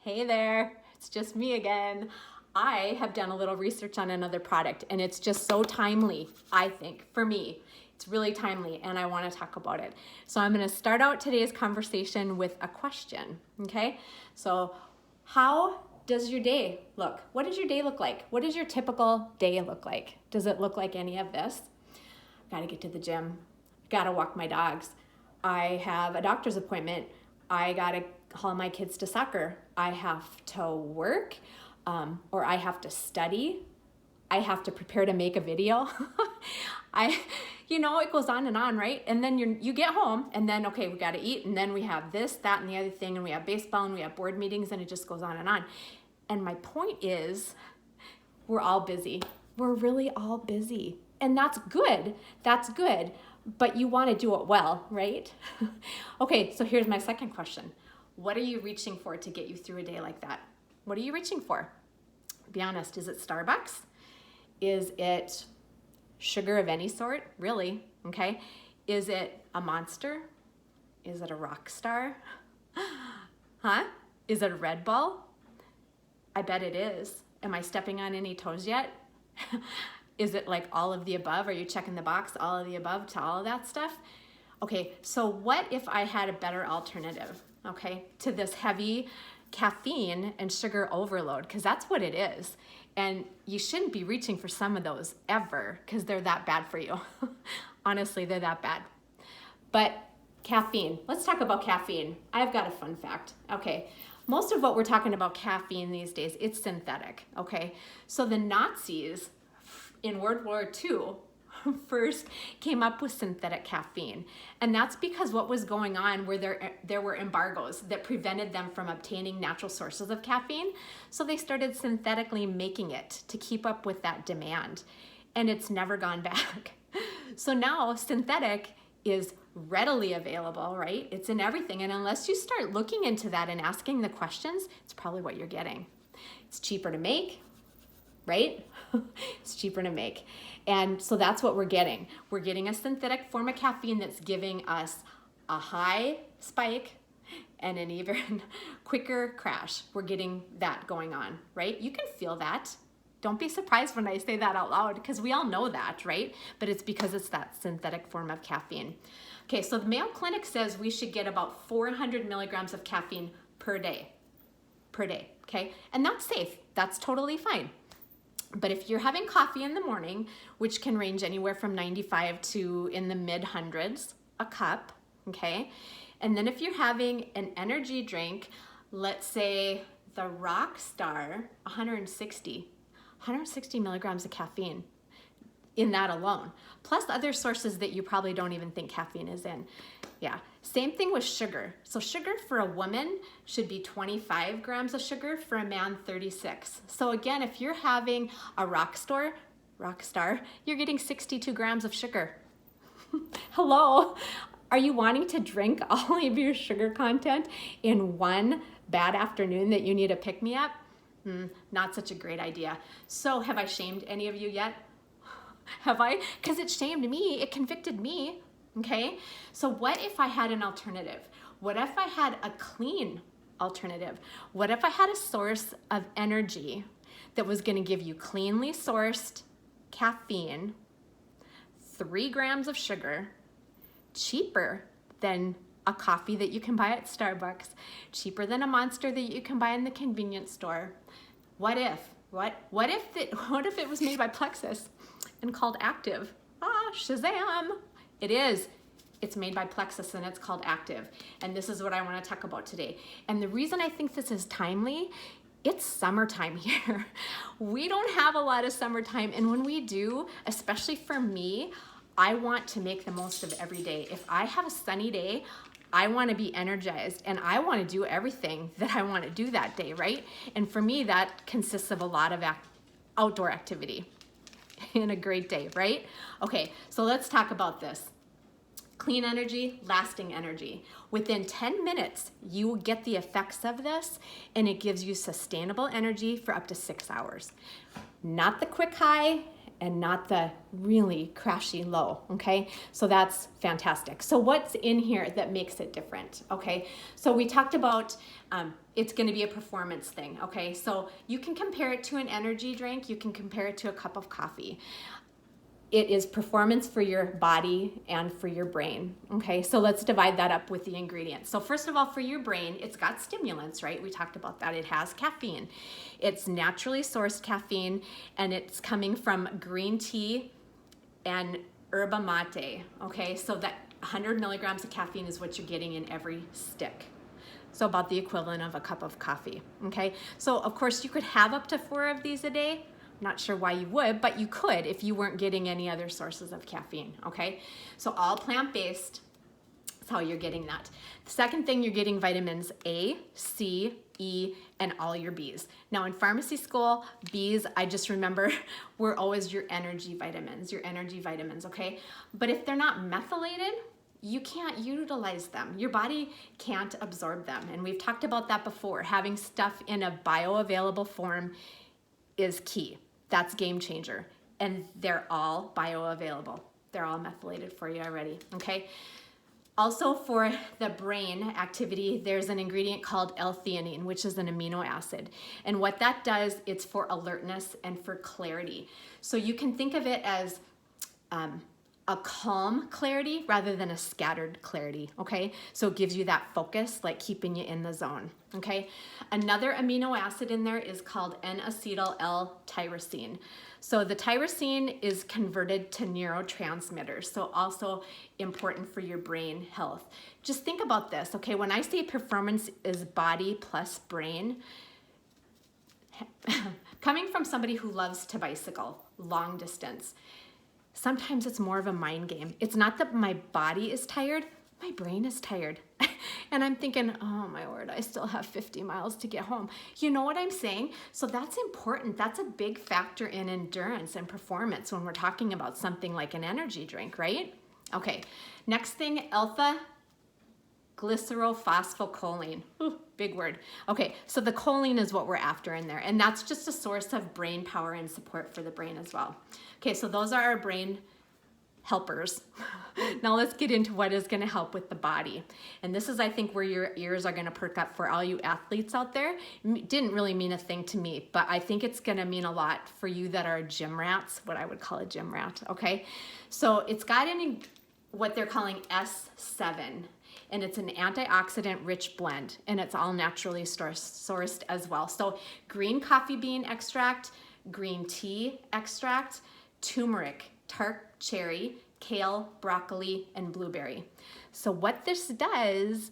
Hey there, it's just me again. I have done a little research on another product and it's just so timely, I think, for me. It's really timely and I want to talk about it. So I'm going to start out today's conversation with a question, okay? So how does your day look? What does your day look like? What does your typical day look like? Does it look like any of this? Got to get to the gym. Got to walk my dogs. I have a doctor's appointment. I got to haul my kids to soccer. I have to work, or I have to study. I have to prepare to make a video. It goes on and on, right? And then you get home and then, okay, we got to eat. And then we have this, that, and the other thing. And we have baseball and we have board meetings and it just goes on and on. And my point is, we're all busy. We're really all busy. And that's good. That's good. But you want to do it well, right? Okay, so here's my second question. What are you reaching for to get you through a day like that? What are you reaching for? Be honest, is it Starbucks? Is it sugar of any sort? Really? Okay. Is it a Monster? Is it a Rockstar? Huh? Is it a Red Bull? I bet it is. Am I stepping on any toes yet? Is it like all of the above? Are you checking the box, all of the above to all of that stuff? Okay, so what if I had a better alternative, okay, to this heavy caffeine and sugar overload? Because that's what it is. And you shouldn't be reaching for some of those ever because they're that bad for you. Honestly, they're that bad. But caffeine, let's talk about caffeine. I've got a fun fact, okay. Most of what we're talking about caffeine these days, it's synthetic, okay. So the Nazis in World War II first came up with synthetic caffeine. And that's because what was going on where there were embargoes that prevented them from obtaining natural sources of caffeine. So they started synthetically making it to keep up with that demand. And it's never gone back. So now synthetic is readily available, right? It's in everything. And unless you start looking into that and asking the questions, it's probably what you're getting. It's cheaper to make, right? It's cheaper to make. And so that's what we're getting. We're getting a synthetic form of caffeine that's giving us a high spike and an even quicker crash. We're getting that going on, right? You can feel that. Don't be surprised when I say that out loud because we all know that, right? But it's because it's that synthetic form of caffeine. Okay, so the Mayo Clinic says we should get about 400 milligrams of caffeine per day, okay? And that's safe. That's totally fine. But if you're having coffee in the morning, which can range anywhere from 95 to in the mid hundreds a cup, okay? And then if you're having an energy drink, let's say the Rockstar, 160 milligrams of caffeine in that alone, plus other sources that you probably don't even think caffeine is in. Yeah, same thing with sugar. So sugar for a woman should be 25 grams of sugar, for a man 36. So again, if you're having a Rockstar, you're getting 62 grams of sugar. Hello, are you wanting to drink all of your sugar content in one bad afternoon that you need a pick-me-up? Not such a great idea. So have I shamed any of you yet? Have I? Because it shamed me, it convicted me. Okay, so what if I had an alternative? What if I had a clean alternative? What if I had a source of energy that was going to give you cleanly sourced caffeine, 3 grams of sugar, cheaper than a coffee that you can buy at Starbucks, cheaper than a Monster that you can buy in the convenience store? What if? What if it was made by PLEXUS and called Active? Ah, Shazam! It is. It's made by PLEXUS and it's called Active. And this is what I want to talk about today. And the reason I think this is timely, it's summertime here. We don't have a lot of summertime. And when we do, especially for me, I want to make the most of every day. If I have a sunny day, I want to be energized and I want to do everything that I want to do that day, right? And for me, that consists of a lot of outdoor activity in a great day, right? Okay, so let's talk about this. Clean energy, lasting energy. Within 10 minutes, you will get the effects of this and it gives you sustainable energy for up to 6 hours. Not the quick high and not the really crashy low, okay? So that's fantastic. So what's in here that makes it different, okay? So we talked about it's going to be a performance thing, okay? So you can compare it to an energy drink. You can compare it to a cup of coffee. It is performance for your body and for your brain, okay? So let's divide that up with the ingredients. So first of all, for your brain, it's got stimulants, right? We talked about that. It has caffeine. It's naturally sourced caffeine, and it's coming from green tea and yerba mate, okay? So that 100 milligrams of caffeine is what you're getting in every stick. So about the equivalent of a cup of coffee, okay? So of course you could have up to 4 of these a day. Not sure why you would, but you could if you weren't getting any other sources of caffeine, okay? So all plant-based is how you're getting that. The second thing, you're getting vitamins A, C, E, and all your Bs. Now in pharmacy school, Bs, I just remember, were always your energy vitamins, okay? But if they're not methylated, you can't utilize them. Your body can't absorb them. And we've talked about that before. Having stuff in a bioavailable form is key. That's game changer. And they're all bioavailable. They're all methylated for you already, okay? Also for the brain activity, there's an ingredient called L-theanine, which is an amino acid. And what that does, it's for alertness and for clarity. So you can think of it as a calm clarity rather than a scattered clarity, okay? So it gives you that focus, like keeping you in the zone, okay? Another amino acid in there is called N-acetyl L-tyrosine. So the tyrosine is converted to neurotransmitters, so also important for your brain health. Just think about this, okay? When I say performance is body plus brain, coming from somebody who loves to bicycle long distance, sometimes it's more of a mind game. It's not that my body is tired, my brain is tired. And I'm thinking, oh my word, I still have 50 miles to get home. You know what I'm saying? So that's important. That's a big factor in endurance and performance when we're talking about something like an energy drink, right? Okay, next thing, alpha glycerylphosphocholine. Ooh, big word. Okay, so the choline is what we're after in there, and that's just a source of brain power and support for the brain as well. Okay, so those are our brain helpers. Now let's get into what is going to help with the body. And this is, I think, where your ears are going to perk up for all you athletes out there. It didn't really mean a thing to me, but I think it's going to mean a lot for you that are gym rats, what I would call a gym rat, okay? So it's got what they're calling S7. And it's an antioxidant rich blend, and it's all naturally sourced as well. So green coffee bean extract, green tea extract, turmeric, tart cherry, kale, broccoli, and blueberry. So what this does,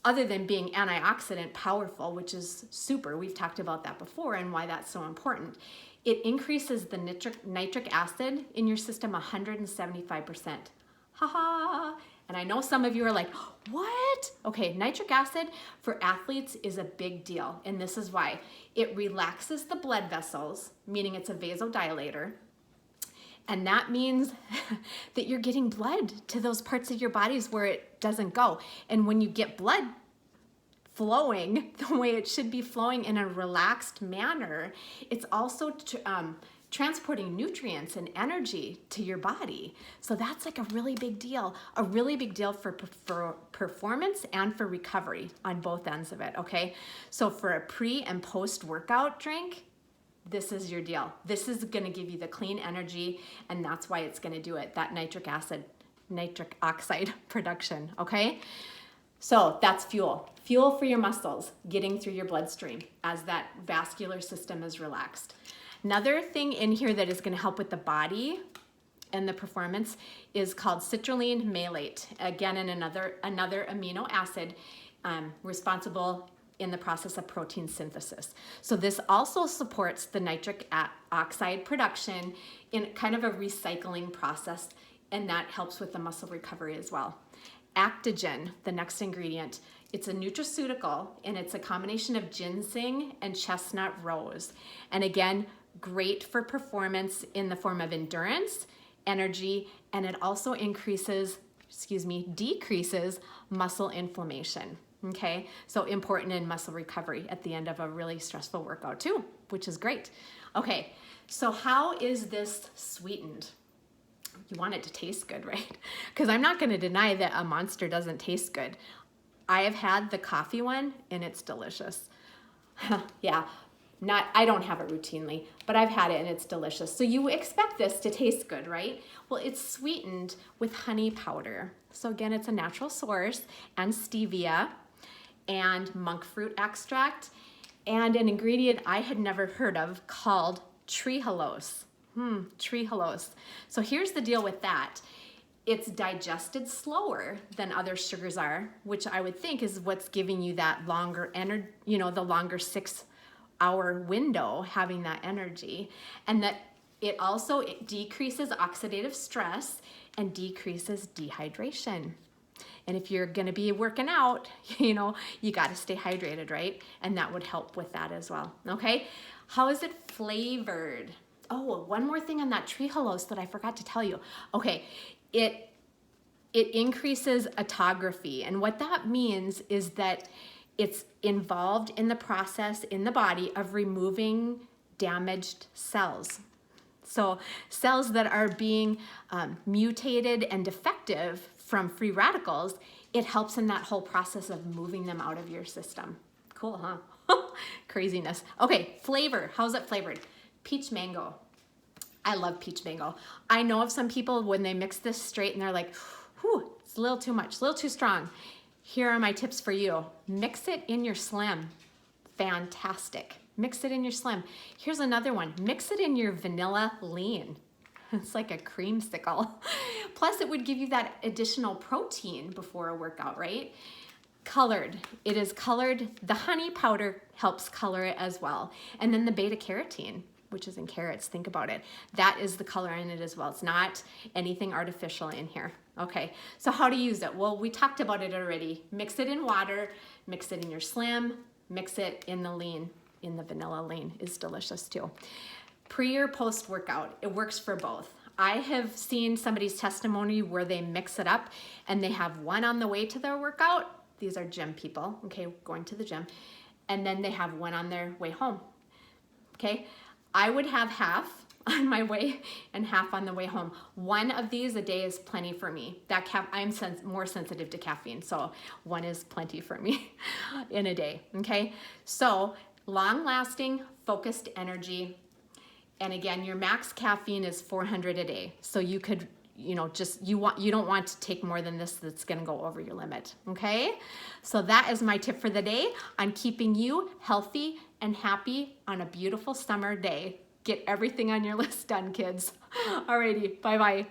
other than being antioxidant powerful, which is super, we've talked about that before and why that's so important, it increases the nitric acid in your system 175%. Ha-ha! And I know some of you are like, what? Okay, nitric acid for athletes is a big deal, and this is why. It relaxes the blood vessels, meaning it's a vasodilator, and that means that you're getting blood to those parts of your bodies where it doesn't go. And when you get blood flowing the way it should be flowing in a relaxed manner, it's also transporting nutrients and energy to your body. So that's like a really big deal for performance and for recovery on both ends of it, okay? So for a pre and post workout drink, this is your deal. This is gonna give you the clean energy, and that's why it's gonna do it, that nitric oxide production, okay? So that's fuel for your muscles, getting through your bloodstream as that vascular system is relaxed. Another thing in here that is going to help with the body and the performance is called citrulline malate. Again, another amino acid responsible in the process of protein synthesis. So this also supports the nitric oxide production in kind of a recycling process, and that helps with the muscle recovery as well. Actogen, the next ingredient, it's a nutraceutical, and it's a combination of ginseng and chestnut rose. And again, great for performance in the form of endurance, energy, and it also decreases muscle inflammation, okay? So important in muscle recovery at the end of a really stressful workout too, which is great. Okay, so how is this sweetened? You want it to taste good, right? Because I'm not gonna deny that a Monster doesn't taste good. I have had the coffee one and it's delicious. Yeah, I don't have it routinely, but I've had it and it's delicious. So you expect this to taste good, right? Well, it's sweetened with honey powder. So again, it's a natural source, and stevia and monk fruit extract, and an ingredient I had never heard of called trehalose. Trehalose. So here's the deal with that. It's digested slower than other sugars are, which I would think is what's giving you that longer energy, the longer 6-hour window, having that energy. And that it decreases oxidative stress and decreases dehydration. And if you're going to be working out, you got to stay hydrated, right? And that would help with that as well. Okay. How is it flavored? Oh, one more thing on that trehalose that I forgot to tell you. Okay. It increases autophagy. And what that means is that it's involved in the process in the body of removing damaged cells. So cells that are being mutated and defective from free radicals, it helps in that whole process of moving them out of your system. Cool, huh? Craziness. Okay, flavor. How's it flavored? Peach mango. I love peach mango. I know of some people when they mix this straight and they're like, whew, it's a little too much, a little too strong. Here are my tips for you. Mix it in your Slim. Fantastic. Mix it in your Slim. Here's another one. Mix it in your vanilla lean. It's like a creamsicle. Plus, it would give you that additional protein before a workout, right? Colored. It is colored. The honey powder helps color it as well. And then the beta carotene, which is in carrots, think about it. That is the color in it as well. It's not anything artificial in here. Okay, so how to use it? Well, we talked about it already. Mix it in water, mix it in your Slim, mix it in the lean. In the vanilla lean is delicious too. Pre or post workout, it works for both. I have seen somebody's testimony where they mix it up and they have one on the way to their workout. These are gym people, okay, going to the gym. And then they have one on their way home, okay? I would have half on my way and half on the way home. One of these a day is plenty for me. I'm more sensitive to caffeine, so one is plenty for me in a day, okay? So long-lasting, focused energy. And again, your max caffeine is 400 a day. So you could, you don't want to take more than this that's gonna go over your limit, okay? So that is my tip for the day on keeping you healthy and happy on a beautiful summer day. Get everything on your list done, kids. Alrighty, bye-bye.